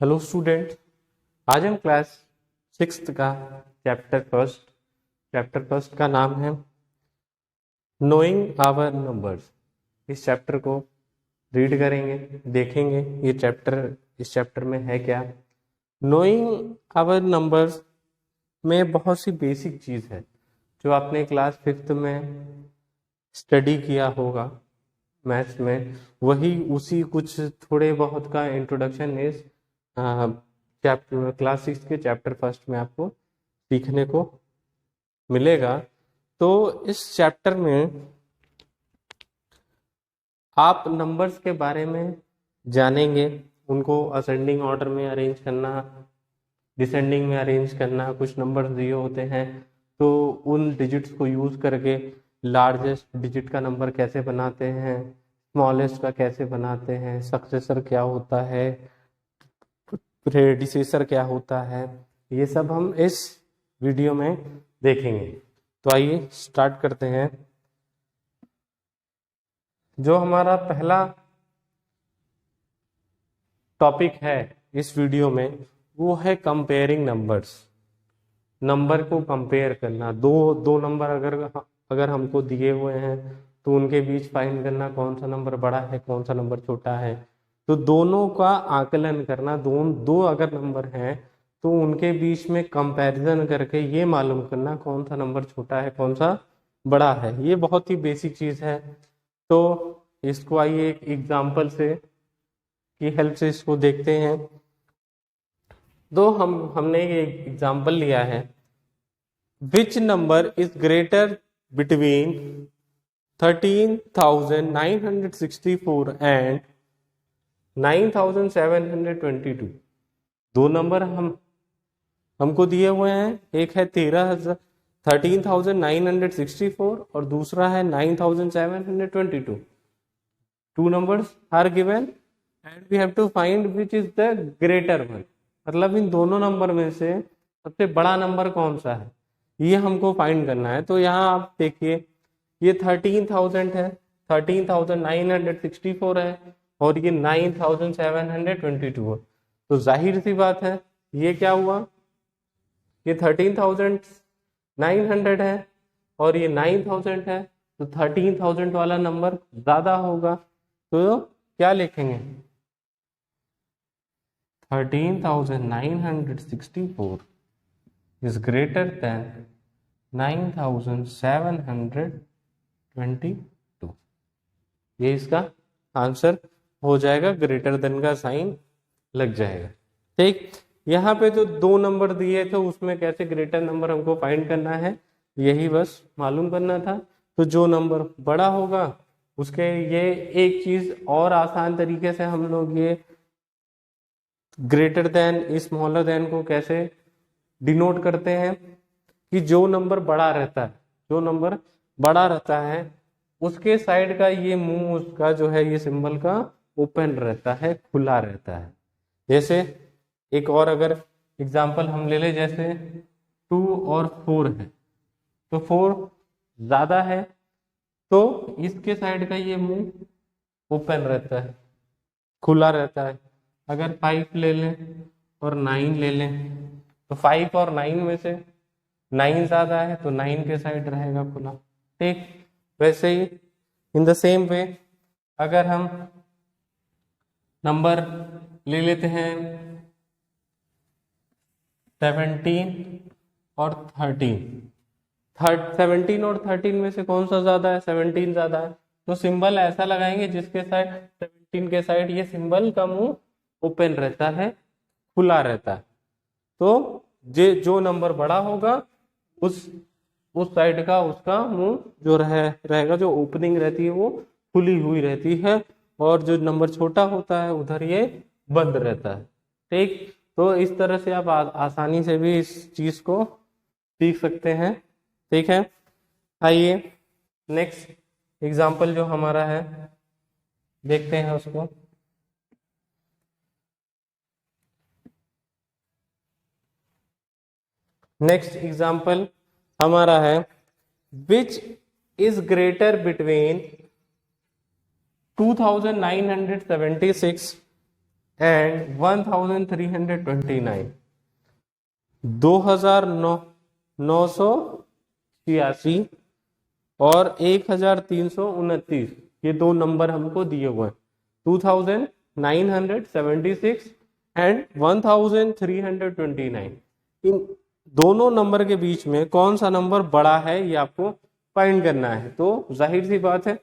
Hello student, आज हम class 6th का चैप्टर फर्स्ट का नाम है नोइंग आवर नंबर्स। इस चैप्टर को रीड करेंगे, देखेंगे इस चैप्टर में है क्या। नोइंग आवर नंबर्स में बहुत सी बेसिक चीज़ है जो आपने क्लास 5th में स्टडी किया होगा मैथ्स में, वही उसी कुछ थोड़े बहुत का इंट्रोडक्शन इस चैप्टर क्लास 6 के चैप्टर फर्स्ट में आपको सीखने को मिलेगा। तो इस चैप्टर में आप नंबर्स के बारे में जानेंगे, उनको असेंडिंग ऑर्डर में अरेंज करना, डिसेंडिंग में अरेंज करना। कुछ नंबर्स दिए होते हैं तो उन डिजिट्स को यूज करके लार्जेस्ट डिजिट का नंबर कैसे बनाते हैं, स्मॉलेस्ट का कैसे बनाते हैं, सक्सेसर क्या होता है, प्रेडिसेसर क्या होता है, ये सब हम इस वीडियो में देखेंगे। तो आइए स्टार्ट करते हैं। जो हमारा पहला टॉपिक है इस वीडियो में वो है कंपेयरिंग नंबर्स। नंबर को कंपेयर करना, दो नंबर अगर हमको दिए हुए हैं तो उनके बीच फाइंड करना कौन सा नंबर बड़ा है कौन सा नंबर छोटा है। तो दोनों का आकलन करना, दो अगर नंबर हैं तो उनके बीच में कंपैरिजन करके ये मालूम करना कौन सा नंबर छोटा है कौन सा बड़ा है। ये बहुत ही बेसिक चीज है। तो इसको आइए एक एग्जाम्पल से की हेल्प से इसको देखते हैं। तो हमने ये एग्जाम्पल लिया है, which number is greater between 13,964 and 9,722। दो नंबर हमको दिए हुए हैं, एक है 13,964 और दूसरा है 9,722। Two numbers are given and we have to find which is the greater one. मतलब इन दोनों नंबर में से सबसे बड़ा नंबर कौन सा है, ये हमको फाइंड करना है। तो यहाँ आप देखिए, ये 13,000 है, 13,964 है और ये 9,722 है। तो जाहिर सी बात है ये क्या हुआ, ये 13,900 है और ये 9,000 है, तो 13,000 वाला नंबर ज्यादा होगा। तो क्या लिखेंगे, 13,964 is greater than 9,722। ये इसका आंसर हो जाएगा, ग्रेटर देन का साइन लग जाएगा। ठीक, यहाँ पे जो दो नंबर दिए थे उसमें कैसे ग्रेटर नंबर हमको फाइंड करना है यही बस मालूम करना था। तो जो नंबर बड़ा होगा उसके ये एक चीज और आसान तरीके से हम लोग ये ग्रेटर देन स्मॉलर देन को कैसे डिनोट करते हैं कि जो नंबर बड़ा रहता है उसके साइड का ये मुंह, उसका जो है ये सिंबल का ओपन रहता है, खुला रहता है। जैसे एक और अगर एग्जांपल हम ले ले, जैसे 2 और 4 है, तो 4 ज्यादा है तो इसके साइड का ये मुंह ओपन रहता है, खुला रहता है। अगर 5 ले लें और 9 ले लें तो 5 और 9 में से 9 ज्यादा है तो 9 के साइड रहेगा खुला। ठीक, वैसे ही इन द सेम वे अगर हम नंबर ले लेते हैं 17 और 13, 17 और 13 में से कौन सा ज्यादा है, 17 ज्यादा है। तो सिंबल ऐसा लगाएंगे जिसके साइड 17 के साइड ये सिंबल का मुंह ओपन रहता है, खुला रहता है। तो जो नंबर बड़ा होगा उस साइड का उसका मुंह जो रहेगा, जो ओपनिंग रहती है वो खुली हुई रहती है, और जो नंबर छोटा होता है उधर ये बंद रहता है। ठीक, तो इस तरह से आप आसानी से भी इस चीज को सीख सकते हैं। ठीक है, आइए नेक्स्ट एग्जाम्पल जो हमारा है देखते हैं उसको। नेक्स्ट एग्जाम्पल हमारा है, which is greater between 2,976 and 1329, 2986 और 1329, ये दो नंबर हमको दिए हुए हैं, 2976 एंड 1329। इन दोनों नंबर के बीच में कौन सा नंबर बड़ा है ये आपको फाइंड करना है। तो जाहिर सी बात है,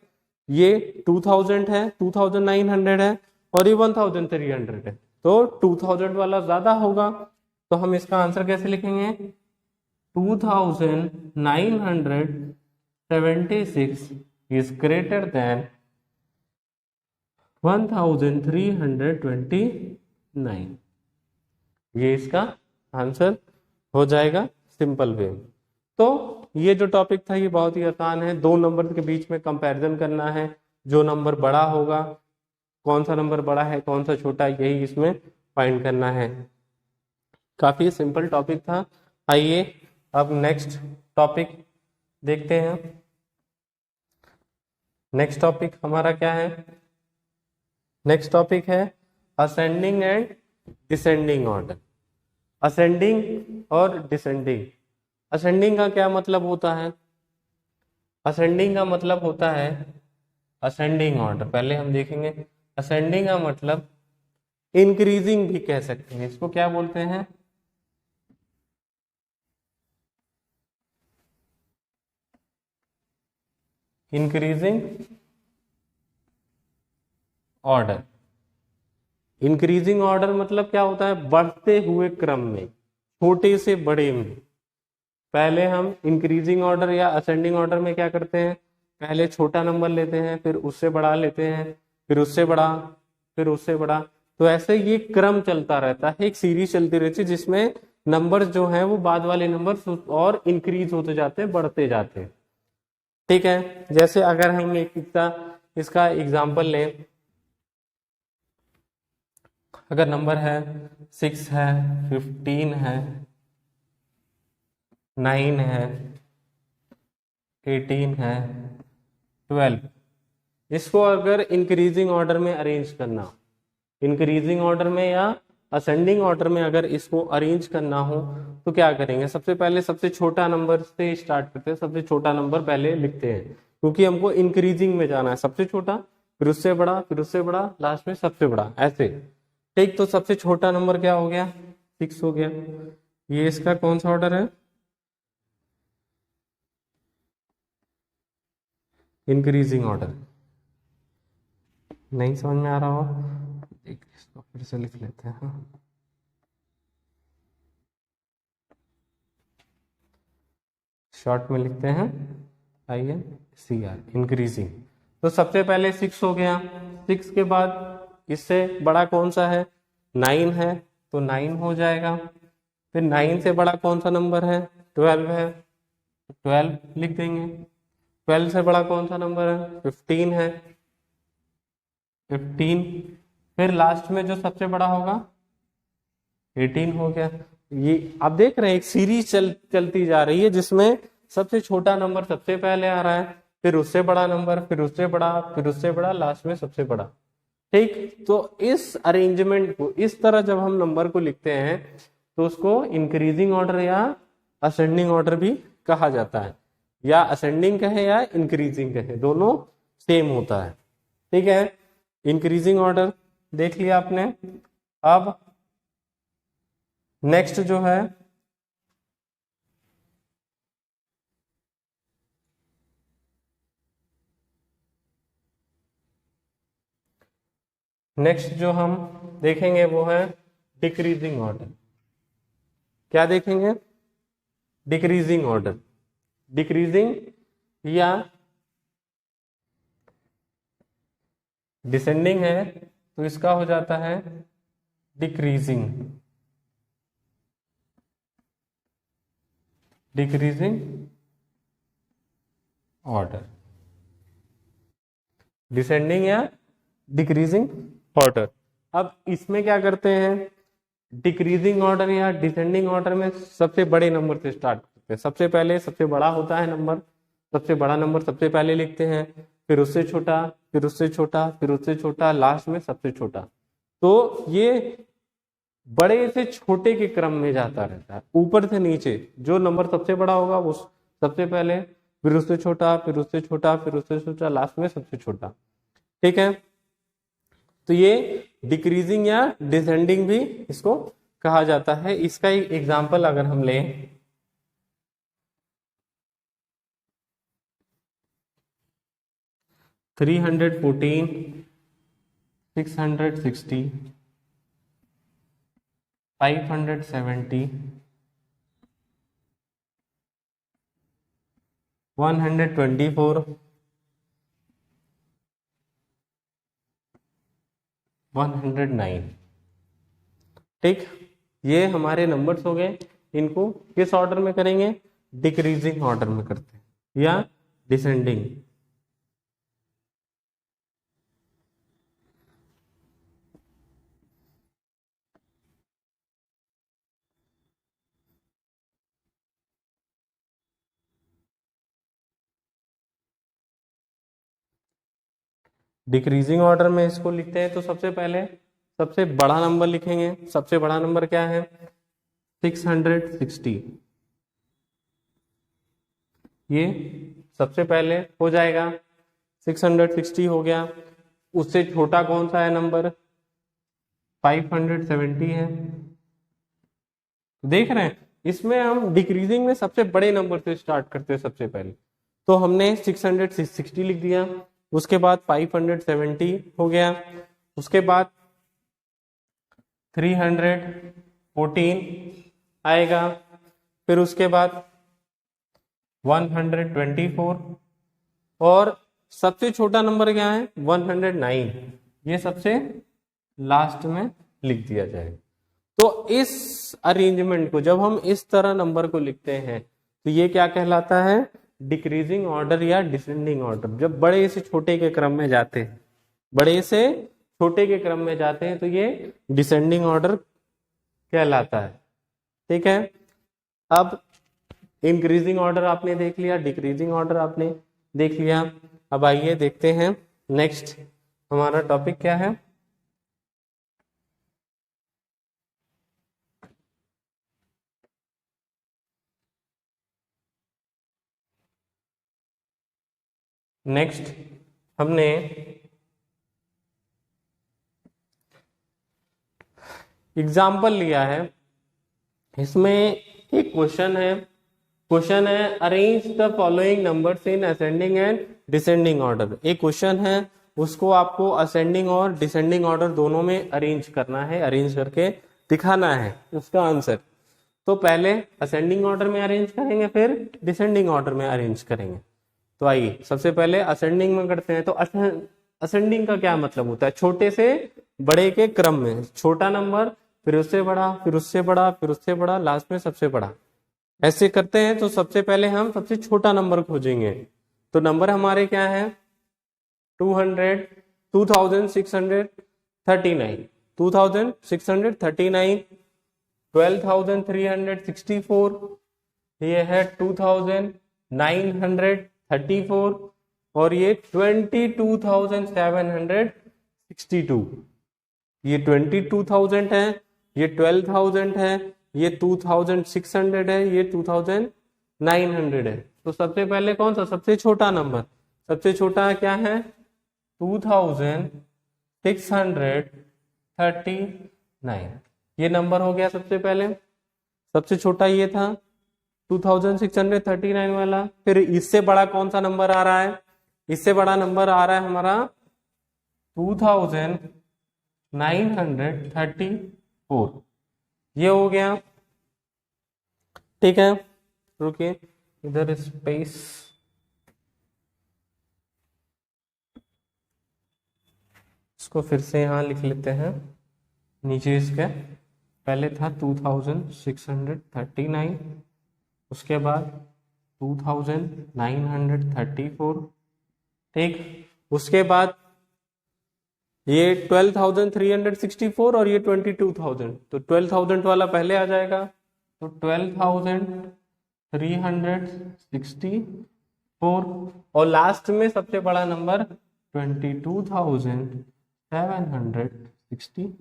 ये 2000 है, 2900 है और ये 1300 है, तो 2000 वाला ज्यादा होगा। तो हम इसका आंसर कैसे लिखेंगे? 2976 इज ग्रेटर देन 1329, ये इसका आंसर हो जाएगा सिंपल वे। तो ये जो टॉपिक था ये बहुत ही आसान है, दो नंबर के बीच में कंपैरिजन करना है, जो नंबर बड़ा होगा, कौन सा नंबर बड़ा है कौन सा छोटा, यही इसमें फाइंड करना है। काफी सिंपल टॉपिक था। आइए अब नेक्स्ट टॉपिक देखते हैं। नेक्स्ट टॉपिक हमारा क्या है? नेक्स्ट टॉपिक है ascending and descending order. Ascending और डिसेंडिंग। असेंडिंग का क्या मतलब होता है? असेंडिंग का मतलब होता है असेंडिंग ऑर्डर। पहले हम देखेंगे असेंडिंग का मतलब इंक्रीजिंग भी कह सकते हैं, इसको क्या बोलते हैं? Increasing order. इंक्रीजिंग ऑर्डर मतलब क्या होता है? बढ़ते हुए क्रम में, छोटे से बड़े में। पहले हम इंक्रीजिंग ऑर्डर या असेंडिंग ऑर्डर में क्या करते हैं? पहले छोटा नंबर लेते हैं, फिर उससे बड़ा लेते हैं, फिर उससे बड़ा, फिर उससे बड़ा। तो ऐसे ये क्रम चलता रहता है, एक सीरीज चलती रहती है जिसमें नंबर जो है वो बाद वाले नंबर और इंक्रीज होते जाते हैं, बढ़ते जाते हैं। ठीक है, जैसे अगर हम इसका एग्जाम्पल लें, अगर नंबर है 6 है, 15 है, 9 है, 18 है, 12, इसको अगर इंक्रीजिंग ऑर्डर में अरेंज करना, इंक्रीजिंग ऑर्डर में या असेंडिंग ऑर्डर में अगर इसको अरेंज करना हो तो क्या करेंगे? सबसे पहले सबसे छोटा नंबर से स्टार्ट करते हैं, सबसे छोटा नंबर पहले लिखते हैं, क्योंकि हमको इंक्रीजिंग में जाना है। सबसे छोटा, फिर उससे बड़ा, फिर उससे बड़ा, लास्ट में सबसे बड़ा, ऐसे। ठीक, तो सबसे छोटा नंबर क्या हो गया? 6 हो गया। ये इसका कौन सा ऑर्डर है? Increasing order. नहीं समझ में आ रहा हो, इसको फिर से लिख लेते हैं। शॉर्ट में लिखते हैं INCR, इंक्रीजिंग। तो सबसे पहले 6 हो गया। 6 के बाद इससे बड़ा कौन सा है? 9 है, तो 9 हो जाएगा। फिर 9 से बड़ा कौन सा नंबर है? 12 है, 12 लिख देंगे। 12 से बड़ा कौन सा नंबर है? 15 है, 15। फिर लास्ट में जो सबसे बड़ा होगा 18 हो गया। ये आप देख रहे हैं एक सीरीज चलती जा रही है जिसमें सबसे छोटा नंबर सबसे पहले आ रहा है, फिर उससे बड़ा नंबर, फिर उससे बड़ा, फिर उससे बड़ा, लास्ट में सबसे बड़ा। ठीक, तो इस अरेंजमेंट को, इस तरह जब हम नंबर को लिखते हैं तो उसको इंक्रीजिंग ऑर्डर या असेंडिंग ऑर्डर भी कहा जाता है। या असेंडिंग कहे या इंक्रीजिंग कहे, दोनों सेम होता है। ठीक है, इंक्रीजिंग ऑर्डर देख लिया आपने। अब नेक्स्ट जो है नेक्स्ट जो हम देखेंगे वो है डिक्रीजिंग ऑर्डर। क्या देखेंगे? Decreasing order. डिक्रीजिंग या डिसेंडिंग है तो इसका हो जाता है डिक्रीजिंग। डिक्रीजिंग ऑर्डर, डिसेंडिंग या डिक्रीजिंग ऑर्डर। अब इसमें क्या करते हैं? डिक्रीजिंग ऑर्डर या डिसेंडिंग ऑर्डर में सबसे बड़े नंबर से स्टार्ट करते हैं। सबसे पहले सबसे बड़ा होता है नंबर, सबसे बड़ा नंबर सबसे पहले लिखते हैं, फिर उससे छोटा, फिर उससे छोटा, फिर उससे छोटा, लास्ट में सबसे छोटा। तो ये बड़े से छोटे के क्रम में जाता रहता है, ऊपर से नीचे। जो नंबर सबसे बड़ा होगा वो सबसे पहले, फिर उससे छोटा, फिर उससे छोटा, फिर उससे छोटा, लास्ट में सबसे छोटा। ठीक है, तो ये डिक्रीजिंग या डिसेंडिंग भी इसको कहा जाता है। इसका एक एग्जाम्पल अगर हम लें, 314, 660, 570, 124, 109। ठीक, ये हमारे नंबर्स हो गए। इनको किस ऑर्डर में करेंगे? डिक्रीजिंग ऑर्डर में करते हैं या डिसेंडिंग। डिक्रीजिंग ऑर्डर में इसको लिखते हैं तो सबसे पहले सबसे बड़ा नंबर लिखेंगे। सबसे बड़ा नंबर क्या है? 660। ये सबसे पहले हो जाएगा, 660 हो गया। उससे छोटा कौन सा है नंबर? 570 है। देख रहे हैं, इसमें हम डिक्रीजिंग में सबसे बड़े नंबर से स्टार्ट करते हैं सबसे पहले। तो हमने 660 लिख दिया, उसके बाद 570 हो गया, उसके बाद 314 आएगा, फिर उसके बाद 124 और सबसे छोटा नंबर क्या है? 109। ये सबसे लास्ट में लिख दिया जाएगा। तो इस अरेंजमेंट को जब हम इस तरह नंबर को लिखते हैं तो ये क्या कहलाता है? डिक्रीजिंग ऑर्डर या डिसेंडिंग ऑर्डर। जब बड़े से छोटे के क्रम में जाते हैं, बड़े से छोटे के क्रम में जाते हैं तो ये डिसेंडिंग ऑर्डर कहलाता है। ठीक है, अब इंक्रीजिंग ऑर्डर आपने देख लिया, डिक्रीजिंग ऑर्डर आपने देख लिया। अब आइए देखते हैं नेक्स्ट हमारा टॉपिक क्या है। नेक्स्ट हमने एग्जाम्पल लिया है। इसमें एक क्वेश्चन है arrange the following numbers in ascending and descending order. एक क्वेश्चन है, उसको आपको असेंडिंग और डिसेंडिंग ऑर्डर दोनों में अरेंज करना है, अरेंज करके दिखाना है उसका आंसर। तो पहले असेंडिंग ऑर्डर में अरेंज करेंगे, फिर डिसेंडिंग ऑर्डर में अरेंज करेंगे। तो आइए सबसे पहले असेंडिंग में करते हैं। तो असेंडिंग का क्या मतलब होता है? छोटे से बड़े के क्रम में, छोटा नंबर, फिर उससे बड़ा, फिर उससे बड़ा, फिर उससे बड़ा, लास्ट में सबसे बड़ा, ऐसे करते हैं। तो सबसे पहले हम सबसे छोटा नंबर खोजेंगे। तो नंबर हमारे क्या है? 2639, 2639, 12364, ये है 2934 और ये 22762। ये 22,000 है, ये 12,000 है, ये 2600 है, ये 2900 है। तो सबसे पहले कौन सा? सबसे छोटा नंबर। सबसे छोटा क्या है? 2639। ये नंबर हो गया सबसे पहले, सबसे छोटा ये था 2639 वाला। फिर इससे बड़ा कौन सा नंबर आ रहा है? इससे बड़ा नंबर आ रहा है हमारा 2934। ये हो गया। ठीक है, रुकिए, इधर स्पेस, इसको फिर से यहां लिख लेते हैं नीचे इसके। पहले था 2639, उसके बाद 2934। ठीक, उसके बाद ये 12,364 और ये 22,000। तो 12,000 वाला पहले आ जाएगा। तो 12,364 और लास्ट में सबसे बड़ा नंबर 22,764।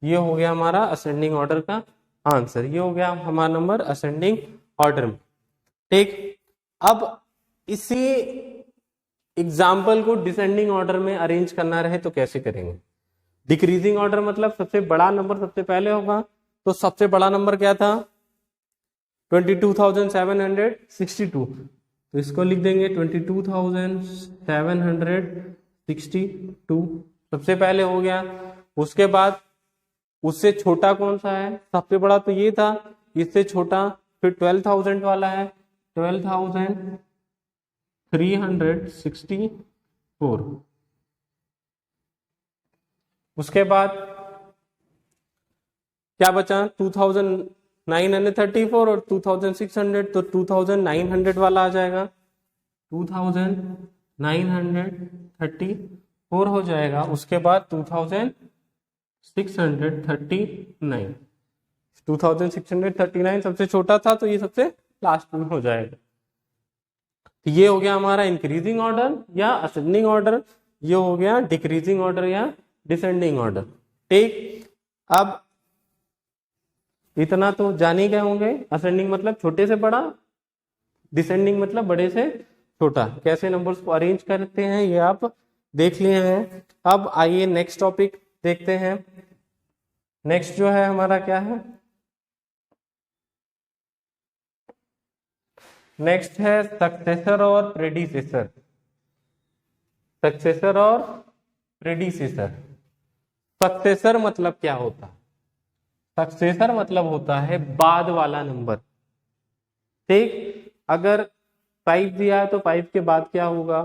ये हो गया हमारा असेंडिंग ऑर्डर का आंसर, ये हो गया हमारा नंबर असेंडिंग ऑर्डर में। ठीक, अब इसी एग्जाम्पल को डिसेंडिंग ऑर्डर में अरेंज करना रहे तो कैसे करेंगे? डिक्रीजिंग ऑर्डर मतलब सबसे बड़ा नंबर सबसे पहले होगा, तो सबसे बड़ा नंबर क्या था? 22,762, तो इसको लिख देंगे 22,762 सबसे पहले हो गया। उसके बाद उससे छोटा कौन सा है? सबसे बड़ा तो ये था, इससे छोटा फिर 12,000 वाला है 12,364। उसके बाद क्या बचा? 2,934 और 2,600, तो 2,900 वाला आ जाएगा, 2,934 हो जाएगा। उसके बाद 2,639, 2,639 सबसे छोटा था, तो ये सबसे लास्ट में हो जाएगा। तो ये हो गया हमारा इंक्रीजिंग ऑर्डर या असेंडिंग ऑर्डर, ये हो गया डिक्रीजिंग ऑर्डर या डिसेंडिंग ऑर्डर। ठीक, अब इतना तो जान ही गए होंगे, असेंडिंग मतलब छोटे से बड़ा, डिसेंडिंग मतलब बड़े से छोटा। कैसे नंबर्स को अरेंज करते हैं ये आप देख लिए हैं। अब आइए नेक्स्ट टॉपिक देखते हैं। नेक्स्ट जो है हमारा क्या है? नेक्स्ट है सक्सेसर और प्रेडिसेसर। सक्सेसर और प्रेडिसेसर। सक्सेसर मतलब क्या होता है? सक्सेसर मतलब होता है बाद वाला नंबर। ठीक, अगर 5 दिया है तो 5 के बाद क्या होगा?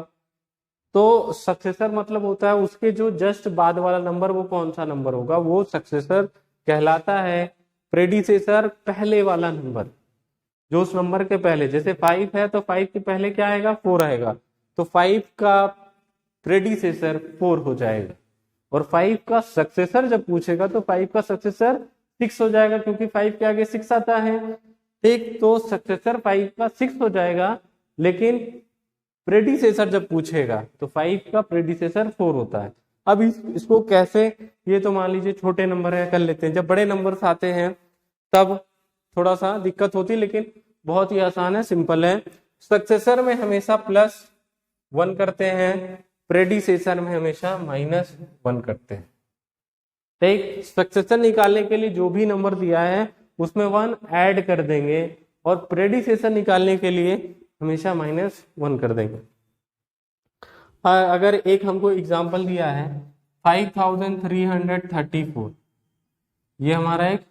तो सक्सेसर मतलब होता है उसके जो जस्ट बाद वाला नंबर वो कौन सा नंबर होगा, वो सक्सेसर कहलाता है। प्रेडिसेसर पहले वाला नंबर, जो उस नंबर के पहले, जैसे 5 है तो 5 के पहले क्या आएगा? 4 आएगा, तो 5 का प्रेडिसेसर 4 हो जाएगा। और 5 का सक्सेसर जब पूछेगा तो 5 का सक्सेसर 6 हो जाएगा, क्योंकि 5 के आगे 6 आता है। ठीक, तो सक्सेसर 5 का 6 हो जाएगा, लेकिन प्रेडिसेसर जब पूछेगा तो 5 का प्रेडिसेसर 4 होता है। अब इसको कैसे, ये तो मान लीजिए छोटे नंबर है, कर लेते हैं। जब बड़े नंबर्स आते हैं तब थोड़ा सा दिक्कत होती है, लेकिन बहुत ही आसान है, सिंपल है। सक्सेसर में हमेशा +1 करते हैं, प्रेडिसेसर में हमेशा -1 करते हैं। ठीक, सक्सेसर निकालने के लिए जो भी नंबर दिया है उसमें 1 ऐड कर देंगे, और प्रेडिसेसर निकालने के लिए हमेशा -1 कर देंगे। अगर एक हमको एग्जांपल दिया है 5,334, ये हमारा एक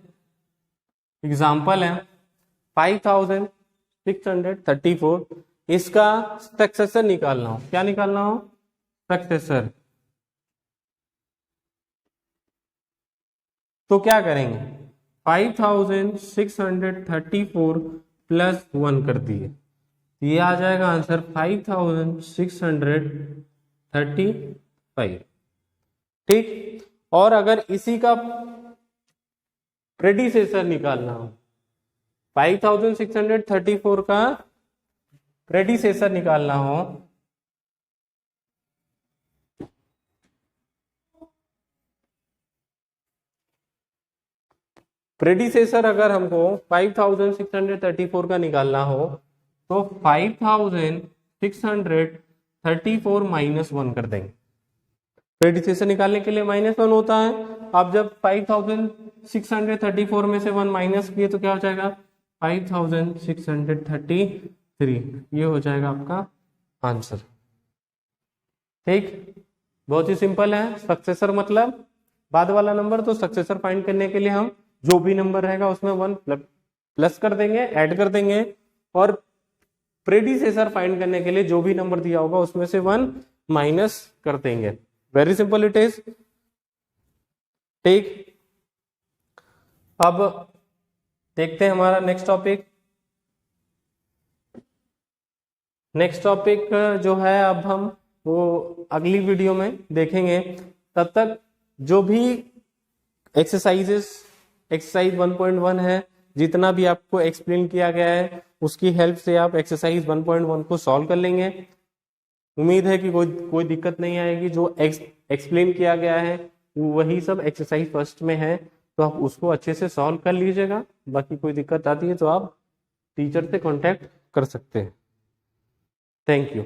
एग्जांपल है 5,634, इसका सक्सेसर निकालना हो, क्या निकालना हो? सक्सेसर। तो क्या करेंगे? 5,634 +1 कर दिए, ये आ जाएगा आंसर 5,635। ठीक, और अगर इसी का प्रेडिसेसर निकालना हो, 5,634 का प्रेडिसेसर निकालना हो, प्रेडिसेसर अगर हमको 5,634 का निकालना हो तो 5,634 -1 कर देंगे। प्रेडिसेसर निकालने के लिए -1 होता है। अब जब 5,634 में से 1 माइनस किए तो क्या हो जाएगा? 5,633, ये हो जाएगा आपका आंसर। ठीक, बहुत ही सिंपल है। सक्सेसर मतलब बाद वाला नंबर, तो सक्सेसर फाइंड करने के लिए हम जो भी नंबर रहेगा उसमें 1 प्लस कर देंगे, ऐड कर देंगे, और प्रेडिसेसर फाइंड करने के लिए जो भी नंबर दिया होगा उसमें से 1 माइनस कर देंगे। Very simple it is. ठीक, अब देखते हैं हमारा नेक्स्ट टॉपिक। नेक्स्ट टॉपिक जो है अब हम वो अगली वीडियो में देखेंगे। तब तक जो भी एक्सरसाइज 1.1 है, जितना भी आपको एक्सप्लेन किया गया है उसकी हेल्प से आप एक्सरसाइज 1.1 को सॉल्व कर लेंगे। उम्मीद है कि कोई दिक्कत नहीं आएगी। जो एक्सप्लेन किया गया है वही सब एक्सरसाइज फर्स्ट में है, तो आप उसको अच्छे से सॉल्व कर लीजिएगा। बाकी कोई दिक्कत आती है तो आप टीचर से कांटेक्ट कर सकते हैं। Thank you.